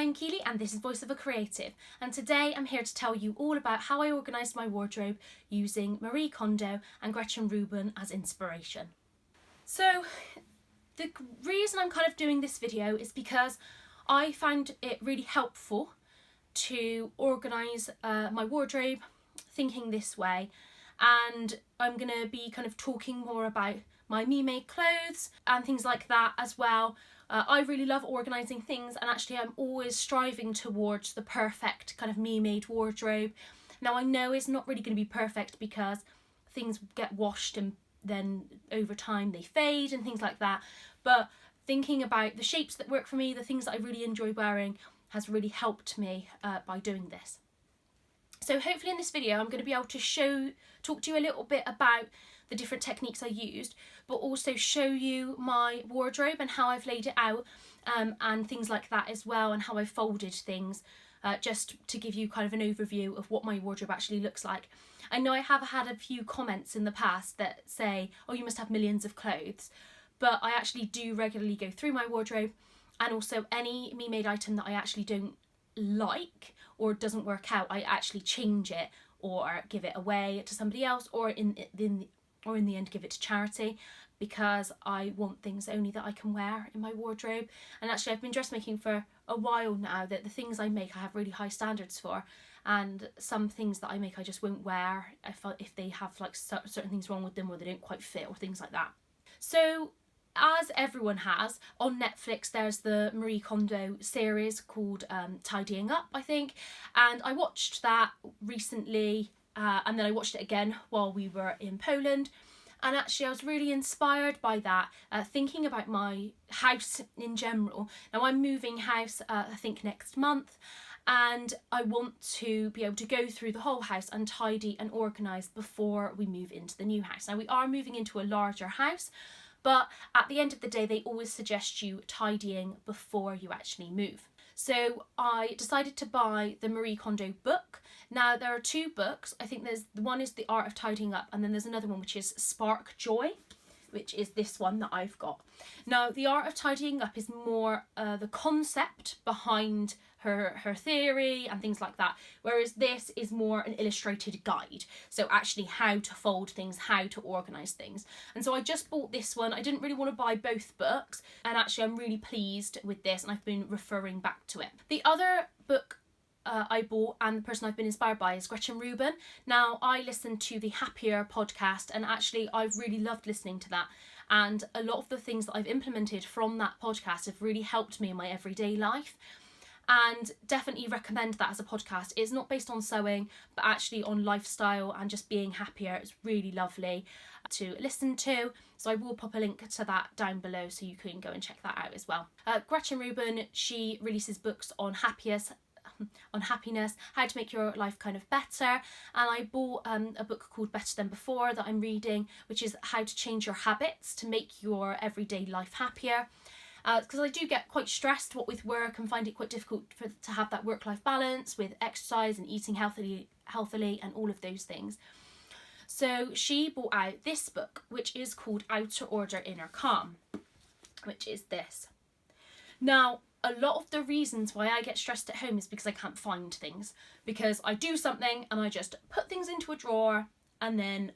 I'm Keely and this is Voice of a Creative, and today I'm here to tell you all about how I organised my wardrobe using Marie Kondo and Gretchen Reuban as inspiration. So the reason I'm kind of doing this video is because I found it really helpful to organise my wardrobe thinking this way, and I'm going to be kind of talking more about my me-made clothes and things like that as well. I really love organising things, and actually I'm always striving towards the perfect kind of me-made wardrobe. Now I know it's not really going to be perfect because things get washed and then over time they fade and things like that, but thinking about the shapes that work for me, the things that I really enjoy wearing, has really helped me by doing this. So hopefully in this video I'm going to be able to talk to you a little bit about the different techniques I used, but also show you my wardrobe and how I've laid it out, and things like that as well, and how I've folded things, just to give you kind of an overview of what my wardrobe actually looks like. I know I have had a few comments in the past that say, oh, you must have millions of clothes, but I actually do regularly go through my wardrobe, and also any me-made item that I actually don't like or doesn't work out, I actually change it or give it away to somebody else, or in the end give it to charity, because I want things only that I can wear in my wardrobe. And actually I've been dressmaking for a while now, that the things I make I have really high standards for, and some things that I make I just won't wear if they have like certain things wrong with them, or they don't quite fit, or things like that. So as everyone has, on Netflix there's the Marie Kondo series called Tidying Up, I think, and I watched that recently, and then I watched it again while we were in Poland, and actually I was really inspired by that, thinking about my house in general. Now I'm moving house I think next month, and I want to be able to go through the whole house and tidy and organise before we move into the new house. Now we are moving into a larger house, but at the end of the day they always suggest you tidying before you actually move. So I decided to buy the Marie Kondo book. Now there are two books. I think there's one is The Art of Tidying Up, and then there's another one which is Spark Joy, which is this one that I've got. Now The Art of Tidying Up is more the concept behind her theory and things like that, whereas this is more an illustrated guide, so actually how to fold things, how to organise things. And so I just bought this one. I didn't really want to buy both books, and actually I'm really pleased with this, and I've been referring back to it. The other book I bought, and the person I've been inspired by, is Gretchen Reuban. Now I listened to the Happier podcast, and actually I've really loved listening to that, and a lot of the things that I've implemented from that podcast have really helped me in my everyday life, and definitely recommend that as a podcast. It's not based on sewing, but actually on lifestyle and just being happier. It's really lovely to listen to, so I will pop a link to that down below so you can go and check that out as well. Gretchen Reuban, she releases books on happiness, how to make your life kind of better, and I bought a book called Better Than Before that I'm reading, which is how to change your habits to make your everyday life happier. Because I do get quite stressed what with work, and find it quite difficult to have that work-life balance with exercise and eating healthily and all of those things. So she brought out this book, which is called Outer Order, Inner Calm, which is this. Now, a lot of the reasons why I get stressed at home is because I can't find things, because I do something and I just put things into a drawer and then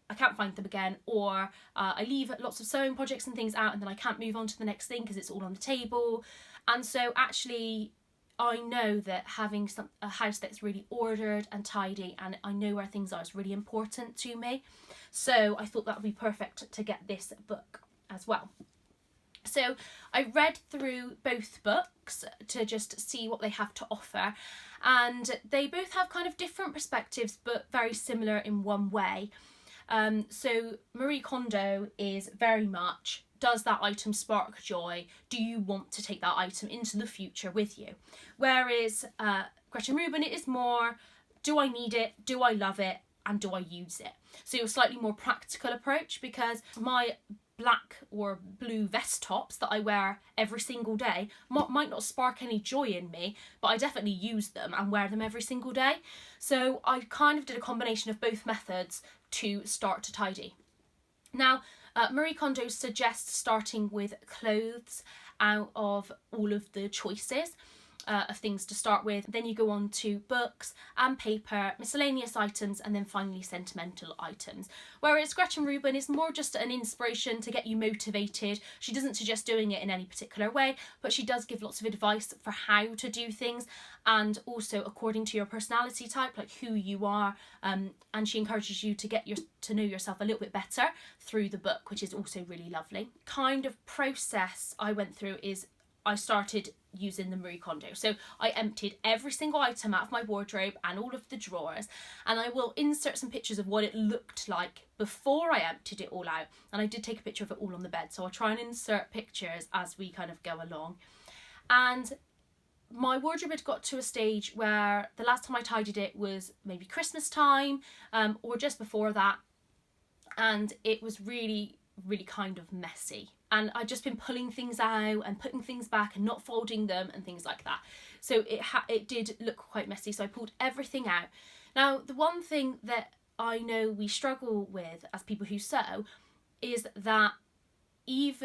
I can't find them again, or I leave lots of sewing projects and things out and then I can't move on to the next thing because it's all on the table. And so actually I know that having a house that's really ordered and tidy, and I know where things are, is really important to me. So I thought that would be perfect to get this book as well. So I read through both books to just see what they have to offer, and they both have kind of different perspectives but very similar in one way. So Marie Kondo is very much, does that item spark joy? Do you want to take that item into the future with you? Whereas Gretchen Reuban, it is more, do I need it? Do I love it? And do I use it? So a slightly more practical approach, because my black or blue vest tops that I wear every single day might not spark any joy in me, but I definitely use them and wear them every single day. So I kind of did a combination of both methods to start to tidy. Now, Marie Kondo suggests starting with clothes out of all of the choices, of things to start with. Then you go on to books and paper, miscellaneous items, and then finally sentimental items. Whereas Gretchen Reuban is more just an inspiration to get you motivated. She doesn't suggest doing it in any particular way, but she does give lots of advice for how to do things, and also according to your personality type, like who you are, and she encourages you to to know yourself a little bit better through the book, which is also really lovely. Kind of process I went through is I started using the Marie Kondo. So I emptied every single item out of my wardrobe and all of the drawers, and I will insert some pictures of what it looked like before I emptied it all out. And I did take a picture of it all on the bed, so I'll try and insert pictures as we kind of go along. And my wardrobe had got to a stage where the last time I tidied it was maybe Christmas time, or just before that, and it was really kind of messy, and I'd just been pulling things out and putting things back and not folding them and things like that, so it did look quite messy. So I pulled everything out. Now, the one thing that I know we struggle with as people who sew is that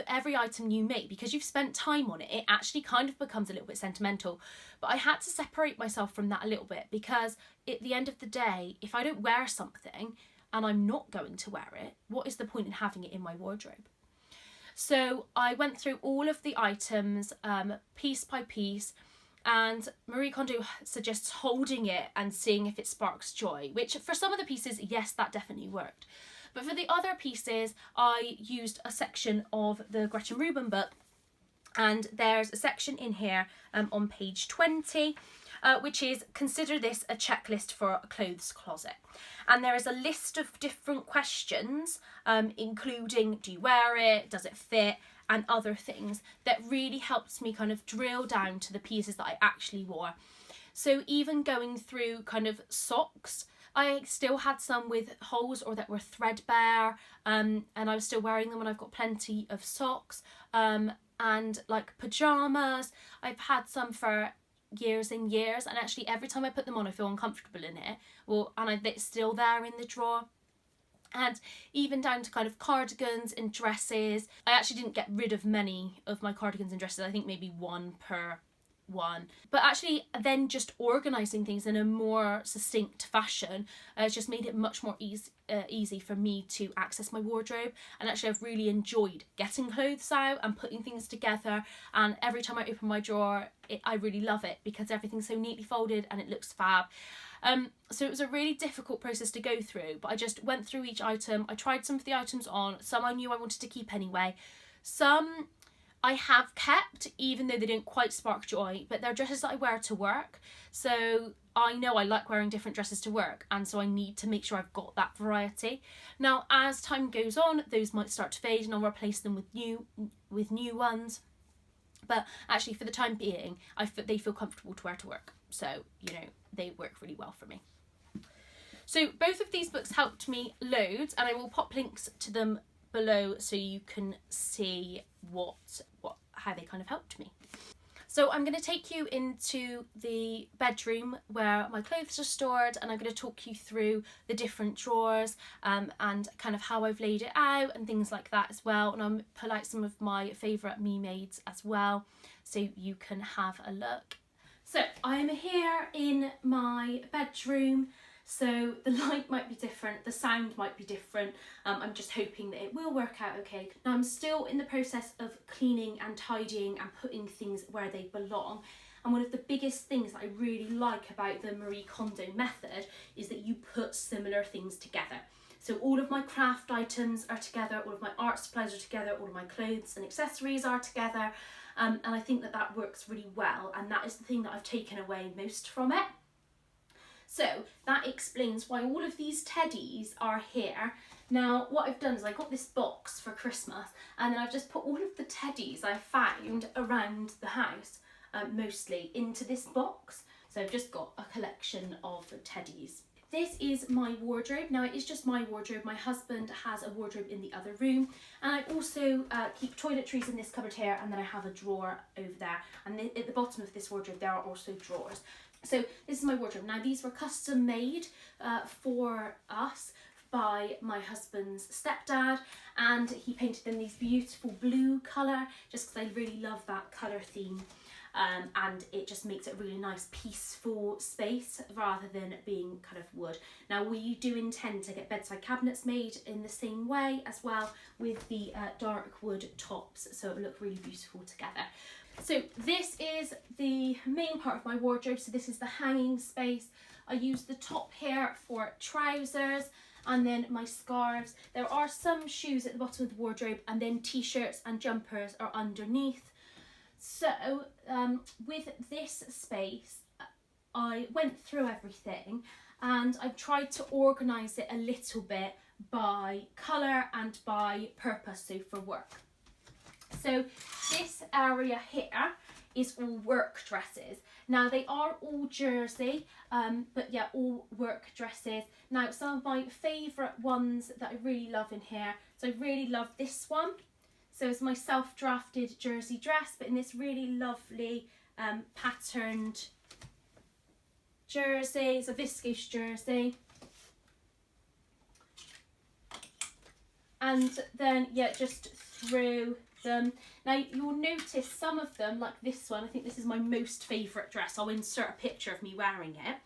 every item you make, because you've spent time on it, it actually kind of becomes a little bit sentimental. But I had to separate myself from that a little bit, because at the end of the day, if I don't wear something and I'm not going to wear it, what is the point in having it in my wardrobe? So I went through all of the items piece by piece, and Marie Kondo suggests holding it and seeing if it sparks joy, which for some of the pieces, yes, that definitely worked. But for the other pieces, I used a section of the Gretchen Reuban book, and there's a section in here on page 20, which is consider this a checklist for a clothes closet. And there is a list of different questions, including do you wear it, does it fit, and other things that really helps me kind of drill down to the pieces that I actually wore. So even going through kind of socks, I still had some with holes or that were threadbare, and I was still wearing them, and I've got plenty of socks, and like pyjamas. I've had some for years and years, and actually every time I put them on I feel uncomfortable in it, and it's still there in the drawer. And even down to kind of cardigans and dresses. I actually didn't get rid of many of my cardigans and dresses, I think maybe one per one. But actually then just organising things in a more succinct fashion just made it much more easy for me to access my wardrobe. And actually I've really enjoyed getting clothes out and putting things together, and every time I open my drawer I really love it because everything's so neatly folded and it looks fab. So it was a really difficult process to go through, but I just went through each item. I tried some of the items on, some I knew I wanted to keep anyway, some I have kept even though they don't quite spark joy, but they're dresses that I wear to work, so I know I like wearing different dresses to work, and so I need to make sure I've got that variety. Now as time goes on, those might start to fade and I'll replace them with new ones, but actually for the time being they feel comfortable to wear to work, so you know they work really well for me. So both of these books helped me loads, and I will pop links to them below so you can see how they kind of helped me. So I'm going to take you into the bedroom where my clothes are stored, and I'm going to talk you through the different drawers and kind of how I've laid it out and things like that as well, and I'll pull out some of my favourite me-mades as well so you can have a look. So I'm here in my bedroom, so the light might be different, the sound might be different. I'm just hoping that it will work out okay. Now I'm still in the process of cleaning and tidying and putting things where they belong. And one of the biggest things that I really like about the Marie Kondo method is that you put similar things together. So all of my craft items are together, all of my art supplies are together, all of my clothes and accessories are together. And I think that works really well, and that is the thing that I've taken away most from it. So that explains why all of these teddies are here. Now what I've done is I got this box for Christmas, and then I've just put all of the teddies I found around the house, mostly into this box. So I've just got a collection of teddies. This is my wardrobe. Now it is just my wardrobe. My husband has a wardrobe in the other room, and I also keep toiletries in this cupboard here, and then I have a drawer over there, and at the bottom of this wardrobe there are also drawers. So this is my wardrobe. Now these were custom made for us by my husband's stepdad, and he painted them these beautiful blue colour just because I really love that colour theme. and it just makes it a really nice peaceful space rather than being kind of wood. Now we do intend to get bedside cabinets made in the same way as well, with the dark wood tops, so it will look really beautiful together. So this is the main part of my wardrobe. So this is the hanging space. I use the top here for trousers, and then my scarves. There are some shoes at the bottom of the wardrobe, and then t-shirts and jumpers are underneath. So with this space, I went through everything and I've tried to organise it a little bit by colour and by purpose, so for work. So this area here is all work dresses. Now they are all jersey, but yeah, all work dresses. Now some of my favourite ones that I really love in here, so I really love this one. So it's my self-drafted jersey dress, but in this really lovely patterned jersey. It's a viscose jersey. And then, yeah, just through them. Now you'll notice some of them, like this one, I think this is my most favourite dress. I'll insert a picture of me wearing it.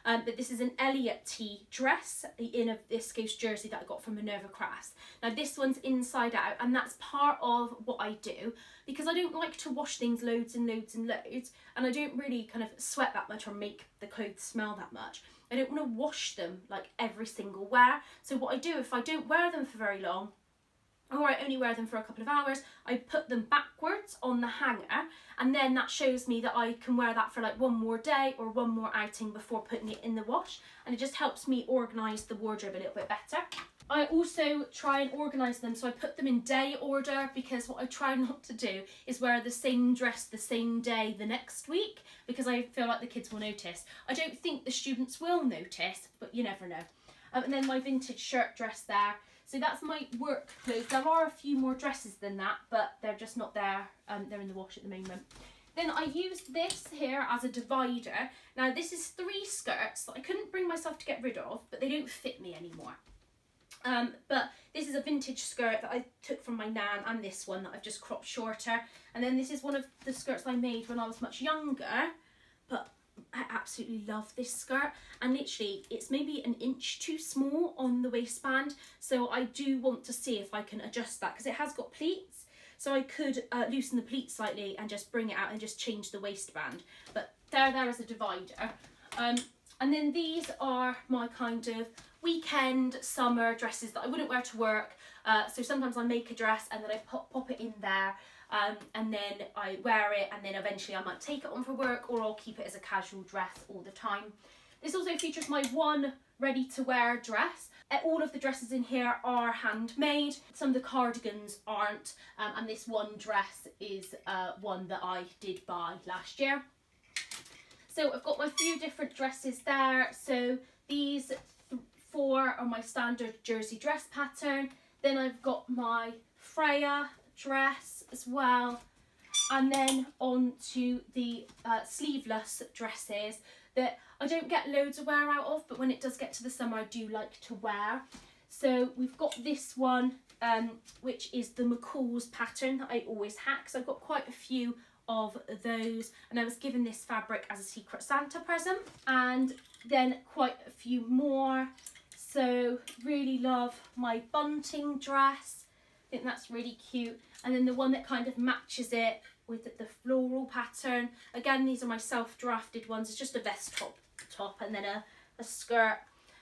But this is an Elliot tee dress in a viscose jersey that I got from Minerva crafts. Now this one's inside out, and that's part of what I do because I don't like to wash things loads and loads and loads, and I don't really kind of sweat that much or make the clothes smell that much. I don't want to wash them like every single wear. So what I do, if I don't wear them for very long, or I only wear them for a couple of hours, I put them backwards on the hanger, and then that shows me that I can wear that for like one more day or one more outing before putting it in the wash, and it just helps me organise the wardrobe a little bit better. I also try and organise them, so I put them in day order, because what I try not to do is wear the same dress the same day the next week, because I feel like the kids will notice. I don't think the students will notice, but you never know. And then my vintage shirt dress there. So that's my work clothes. There are a few more dresses than that, but they're just not there. They're in the wash at the moment. Then I used this here as a divider. Now this is 3 skirts that I couldn't bring myself to get rid of, but they don't fit me anymore. But this is a vintage skirt that I took from my nan, and this one that I've just cropped shorter. And then this is one of the skirts I made when I was much younger, but I absolutely love this skirt, and literally it's maybe an inch too small on the waistband, so I do want to see if I can adjust that, because it has got pleats, so I could loosen the pleats slightly and just bring it out and just change the waistband. But there as a divider. And then these are my kind of weekend summer dresses that I wouldn't wear to work. So sometimes I make a dress and then I pop it in there, and then I wear it, and then eventually I might take it on for work, or I'll keep it as a casual dress all the time. This also features my one ready to wear dress. All of the dresses in here are handmade. Some of the cardigans aren't, and this one dress is one that I did buy last year. So I've got my few different dresses there. So these 4 are my standard jersey dress pattern. Then I've got my Freya dress as well, and then on to the sleeveless dresses that I don't get loads of wear out of, but when it does get to the summer I do like to wear. So we've got this one, which is the McCall's pattern that I always hack, so I've got quite a few of those, and I was given this fabric as a Secret Santa present, and then quite a few more. So really love my bunting dress, I think that's really cute. And then the one that kind of matches it with the floral pattern. Again, these are my self-drafted ones. It's just a vest top and then a skirt.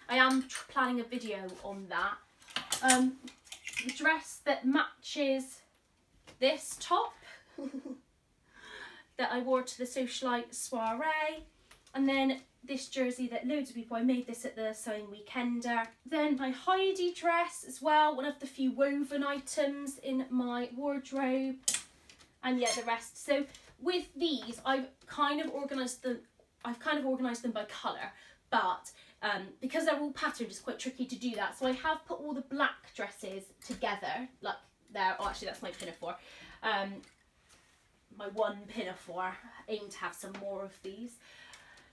I am planning a video on that. The dress that matches this top that I wore to the socialite soiree. And then this jersey that loads of people, I made this at the sewing weekender. Then my Heidi dress as well, one of the few woven items in my wardrobe. And yeah, the rest. So with these, I've kind of organised them by colour, but because they're all patterned, it's quite tricky to do that. So I have put all the black dresses together, like there. Oh, actually, that's my pinafore. My one pinafore. I aim to have some more of these.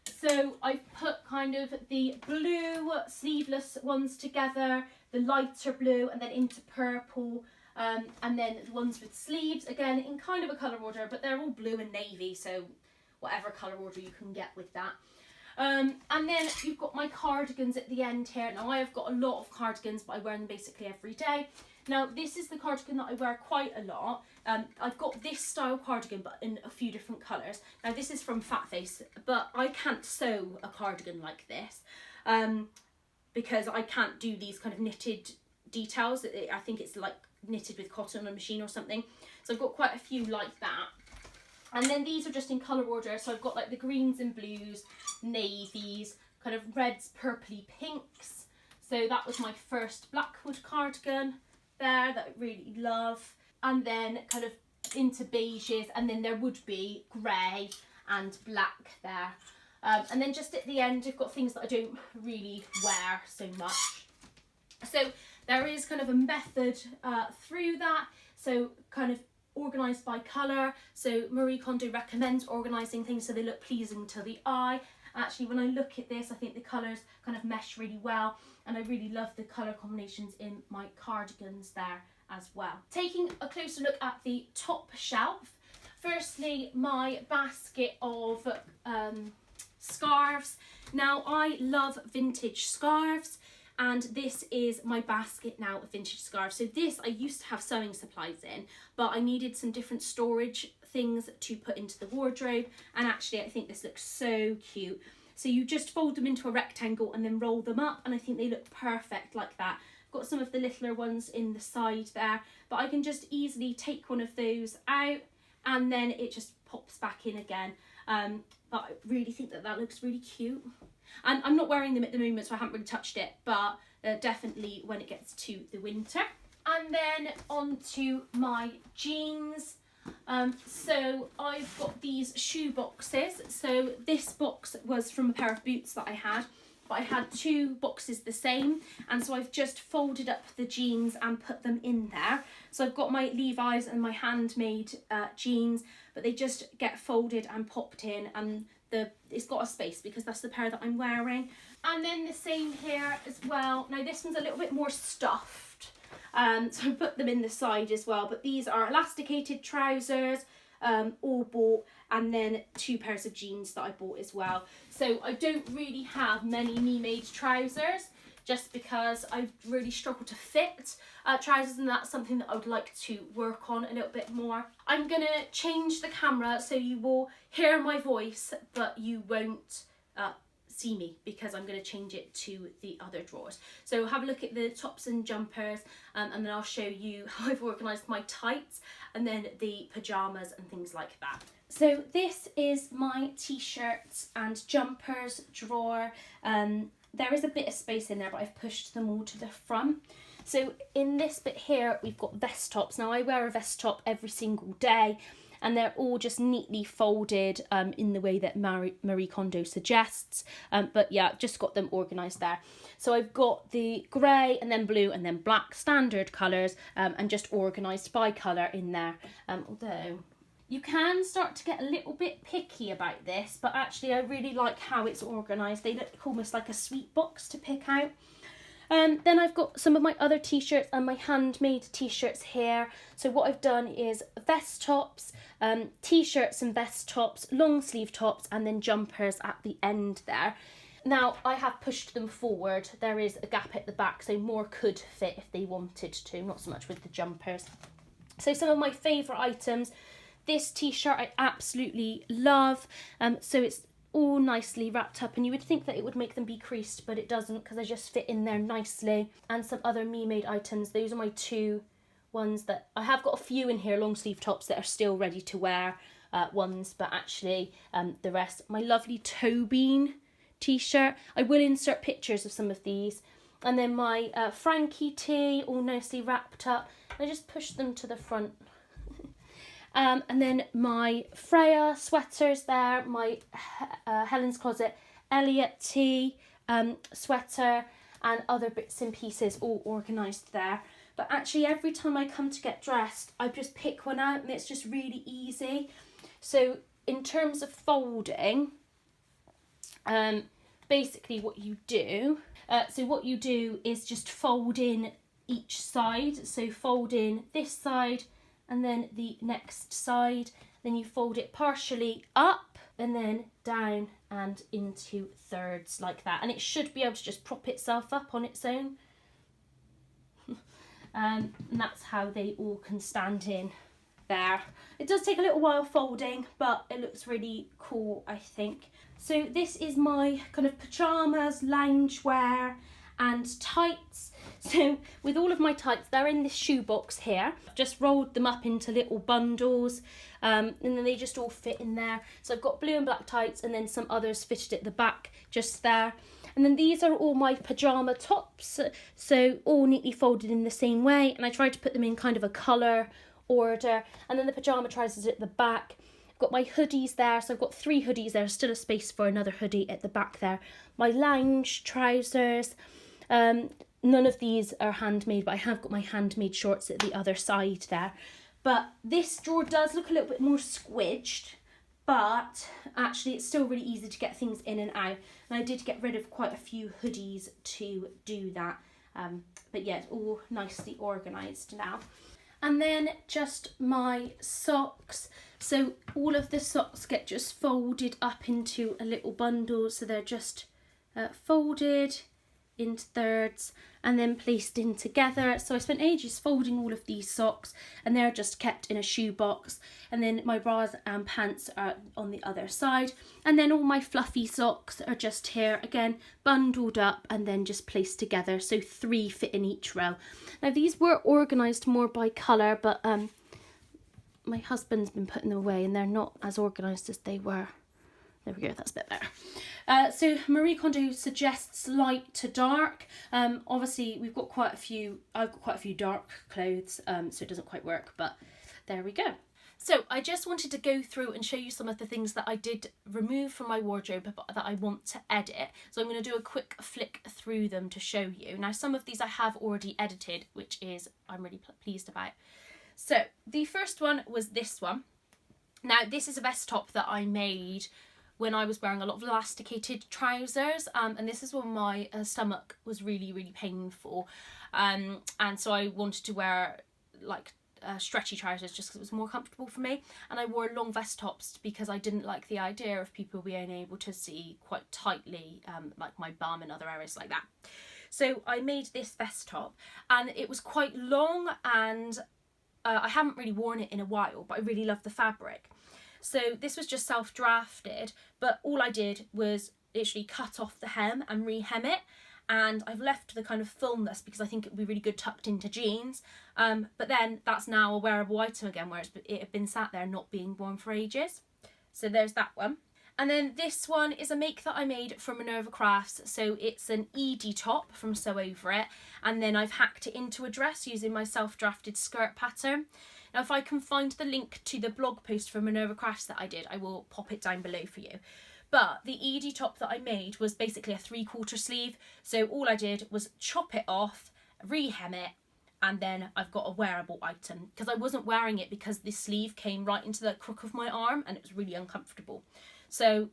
So I've put kind of the blue sleeveless ones together, the lighter blue, and then into purple, and then the ones with sleeves, again, in kind of a colour order, but they're all blue and navy, so whatever colour order you can get with that. And then you've got my cardigans at the end here. Now I have got a lot of cardigans, but I wear them basically every day. Now this is the cardigan that I wear quite a lot. I've got this style cardigan but in a few different colours. Now this is from Fat Face, but I can't sew a cardigan like this because I can't do these kind of knitted details. I think it's like knitted with cotton on a machine or something. So I've got quite a few like that. And then these are just in colour order. So I've got like the greens and blues, navies, kind of reds, purpley, pinks. So that was my first Blackwood cardigan there that I really love. And then kind of into beiges, and then there would be grey and black there. And then just at the end, I've got things that I don't really wear so much. So there is kind of a method through that. So kind of organised by colour. So Marie Kondo recommends organising things so they look pleasing to the eye. Actually, when I look at this, I think the colours kind of mesh really well, and I really love the colour combinations in my cardigans there as well. Taking a closer look at the top shelf, firstly my basket of scarves. Now I love vintage scarves, and this is my basket now of vintage scarves. So this I used to have sewing supplies in, but I needed some different storage things to put into the wardrobe, and actually I think this looks so cute. So you just fold them into a rectangle and then roll them up, and I think they look perfect like that. I've got some of the littler ones in the side there, but I can just easily take one of those out and then it just pops back in again. But I really think that that looks really cute. And I'm not wearing them at the moment, so I haven't really touched it, but definitely when it gets to the winter. And then on to my jeans. So I've got these shoe boxes. So this box was from a pair of boots that I had, but I had two boxes the same, and so I've just folded up the jeans and put them in there. So I've got my Levi's and my handmade jeans, but they just get folded and popped in, and it's got a space because that's the pair that I'm wearing. And then the same here as well. Now this one's a little bit more stuffed, so I put them in the side as well, but these are elasticated trousers, all bought, and then two pairs of jeans that I bought as well. So I don't really have many me-made trousers, just because I really struggle to fit trousers, and that's something that I would like to work on a little bit more. I'm gonna change the camera so you will hear my voice, but you won't see me, because I'm going to change it to the other drawers. So have a look at the tops and jumpers, and then I'll show you how I've organised my tights and then the pyjamas and things like that. So this is my t-shirts and jumpers drawer. There is a bit of space in there, but I've pushed them all to the front. So in this bit here, we've got vest tops. Now I wear a vest top every single day, and they're all just neatly folded in the way that Marie Kondo suggests. But yeah, I've just got them organised there. So I've got the grey and then blue and then black standard colours, and just organised by colour in there. Although you can start to get a little bit picky about this, but actually I really like how it's organised. They look almost like a sweet box to pick out. Then I've got some of my other t-shirts and my handmade t-shirts here. So what I've done is vest tops, t-shirts and vest tops, long sleeve tops, and then jumpers at the end there. Now I have pushed them forward. There is a gap at the back, so more could fit if they wanted to, not so much with the jumpers. So some of my favourite items. This t-shirt I absolutely love. So it's all nicely wrapped up, and you would think that it would make them be creased, but it doesn't, because they just fit in there nicely. And some other me-made items. Those are my two ones that I have got a few in here, long sleeve tops that are still ready to wear ones, but actually the rest. My lovely toe bean t-shirt. I will insert pictures of some of these. And then my Frankie tee, all nicely wrapped up. I just pushed them to the front. And then my Freya sweaters there, my Helen's Closet Elliot tee, sweater, and other bits and pieces all organised there. But actually every time I come to get dressed, I just pick one out, and it's just really easy. So in terms of folding, basically what you do, is just fold in each side. So fold in this side, and then the next side, then you fold it partially up and then down and into thirds like that, and it should be able to just prop itself up on its own. And that's how they all can stand in there. It does take a little while folding, but it looks really cool, I think. So this is my kind of pyjamas, loungewear and tights. So with all of my tights, they're in this shoebox here. I've just rolled them up into little bundles, and then they just all fit in there. So I've got blue and black tights and then some others fitted at the back just there. And then these are all my pyjama tops, so all neatly folded in the same way, and I tried to put them in kind of a colour order. And then the pyjama trousers at the back. I've got my hoodies there, so I've got 3 hoodies there, still a space for another hoodie at the back there. My lounge trousers, none of these are handmade, but I have got my handmade shorts at the other side there. But this drawer does look a little bit more squidged, but actually it's still really easy to get things in and out. And I did get rid of quite a few hoodies to do that. But yeah, it's all nicely organised now. And then just my socks. So all of the socks get just folded up into a little bundle. So they're just folded into thirds and then placed in together. So I spent ages folding all of these socks, and they're just kept in a shoebox. And then my bras and pants are on the other side, and then all my fluffy socks are just here again, bundled up and then just placed together, so 3 fit in each row. Now these were organised more by colour, but my husband's been putting them away and they're not as organised as they were. There we go, that's a bit better. So Marie Kondo suggests light to dark. Obviously we've got quite a few, I've got quite a few dark clothes, so it doesn't quite work, but there we go. So I just wanted to go through and show you some of the things that I did remove from my wardrobe but that I want to edit. So I'm going to do a quick flick through them to show you. Now some of these I have already edited, which is I'm really pleased about. So the first one was this one. Now this is a vest top that I made when I was wearing a lot of elasticated trousers, and this is when my stomach was really, really painful, and so I wanted to wear like stretchy trousers just because it was more comfortable for me, and I wore long vest tops because I didn't like the idea of people being able to see quite tightly like my bum and other areas like that. So I made this vest top, and it was quite long, and I haven't really worn it in a while, but I really love the fabric. So this was just self-drafted, but all I did was literally cut off the hem and re-hem it, and I've left the kind of fullness because I think it would be really good tucked into jeans, but then that's now a wearable item again, whereas it had been sat there not being worn for ages. So there's that one. And then this one is a make that I made from Minerva Crafts, so it's an ED top from Sew Over It, and then I've hacked it into a dress using my self-drafted skirt pattern. Now if I can find the link to the blog post from Minerva Crafts that I did, I will pop it down below for you. But the ED top that I made was basically a 3/4 sleeve, so all I did was chop it off, re-hem it, and then I've got a wearable item, because I wasn't wearing it because the sleeve came right into the crook of my arm and it was really uncomfortable. So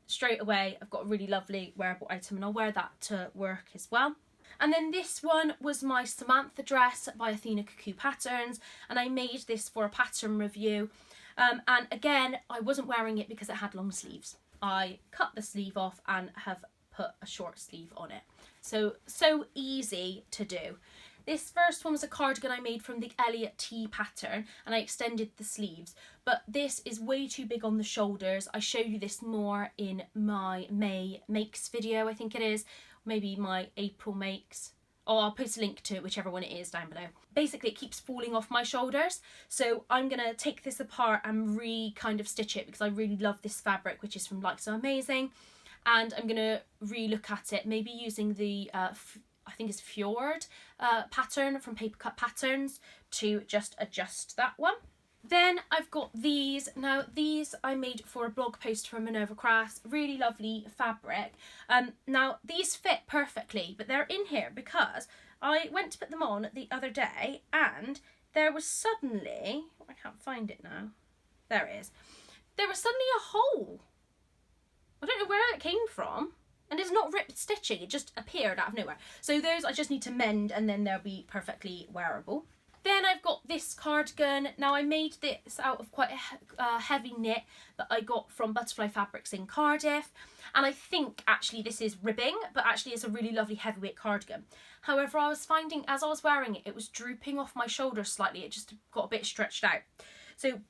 straight away I've got a really lovely wearable item, and I'll wear that to work as well. And then this one was my Samantha dress by Athena Cuckoo Patterns, and I made this for a pattern review. And again, I wasn't wearing it because it had long sleeves. I cut the sleeve off and have put a short sleeve on it. So easy to do. This first one was a cardigan I made from the Elliot T pattern, and I extended the sleeves, but this is way too big on the shoulders. I show you this more in my May makes video, I think it is, maybe my April makes, or I'll post a link to it, whichever one it is, down below. Basically it keeps falling off my shoulders, so I'm gonna take this apart and kind of stitch it because I really love this fabric, which is from Like So Amazing, and I'm gonna re-look at it, maybe using the I think it's Fjord pattern from Paper Cut Patterns to just adjust that one. Then I've got these. Now these I made for a blog post from Minerva Crafts, really lovely fabric. Now these fit perfectly, but they're in here because I went to put them on the other day and there was suddenly, I can't find it now, there it is, there was suddenly a hole. I don't know where it came from. And it's not ripped stitching, it just appeared out of nowhere. So those I just need to mend and then they'll be perfectly wearable. Then Then I've got this cardigan. Now I made this out of quite a heavy knit that I got from Butterfly Fabrics in Cardiff. And I think actually this is ribbing, but actually it's a really lovely heavyweight cardigan. However, I was finding as I was wearing it, it was drooping off my shoulders slightly. It just got a bit stretched out. So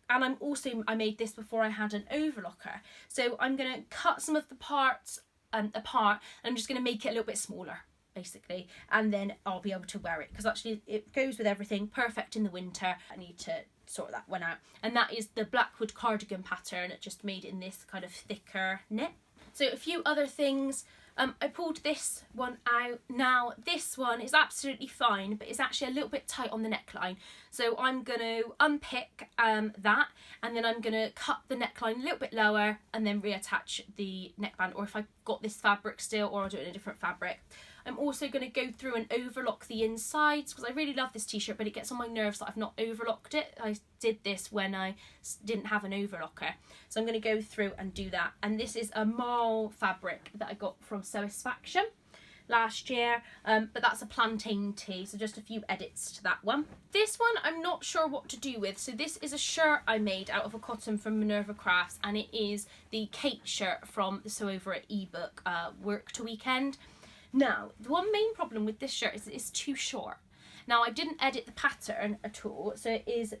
I made this before I had an overlocker. So I'm going to cut some of the parts apart, and I'm just going to make it a little bit smaller, basically, and then I'll be able to wear it, because actually it goes with everything, perfect in the winter. I need to sort that one out, and that is the Blackwood cardigan pattern, just made in this kind of thicker knit. So a few other things. I pulled this one out. Now this one is absolutely fine, but it's actually a little bit tight on the neckline. So I'm going to unpick that, and then I'm going to cut the neckline a little bit lower and then reattach the neckband, or if I've got this fabric still, or I'll do it in a different fabric. I'm also going to go through and overlock the insides, because I really love this t-shirt, but it gets on my nerves that I've not overlocked it. I did this when I didn't have an overlocker. So I'm going to go through and do that. And this is a marl fabric that I got from Satisfaction last year, but that's a plantain tee, so just a few edits to that one. This one I'm not sure what to do with. So this is a shirt I made out of a cotton from Minerva Crafts, and it is the Kate shirt from the Sew Over It ebook, Work to Weekend. Now, the one main problem with this shirt is it's too short. Now, I didn't edit the pattern at all, so it is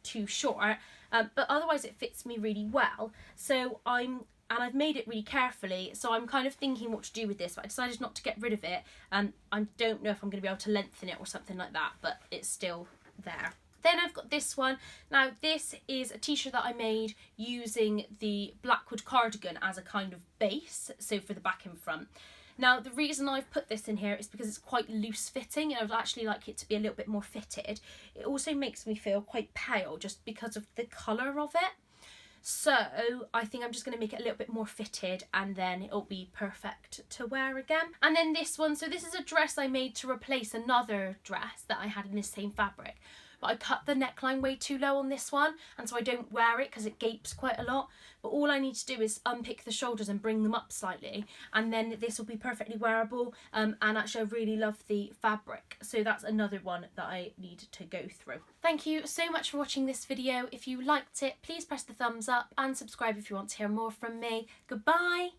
too short, but otherwise it fits me really well. So I've made it really carefully, so I'm kind of thinking what to do with this, but I decided not to get rid of it, and I don't know if I'm going to be able to lengthen it or something like that, but it's still there. Then I've got this one. Now this is a t-shirt that I made using the Blackwood cardigan as a kind of base, so for the back and front. Now the reason I've put this in here is because it's quite loose fitting, and I'd actually like it to be a little bit more fitted. It also makes me feel quite pale just because of the colour of it. So I think I'm just going to make it a little bit more fitted, and then it'll be perfect to wear again. And then this one, so this is a dress I made to replace another dress that I had in this same fabric. But I cut the neckline way too low on this one, and so I don't wear it because it gapes quite a lot. But all I need to do is unpick the shoulders and bring them up slightly, and then this will be perfectly wearable. And actually I really love the fabric, so that's another one that I need to go through. Thank you so much for watching this video. If you liked it, please press the thumbs up and subscribe if you want to hear more from me. Goodbye!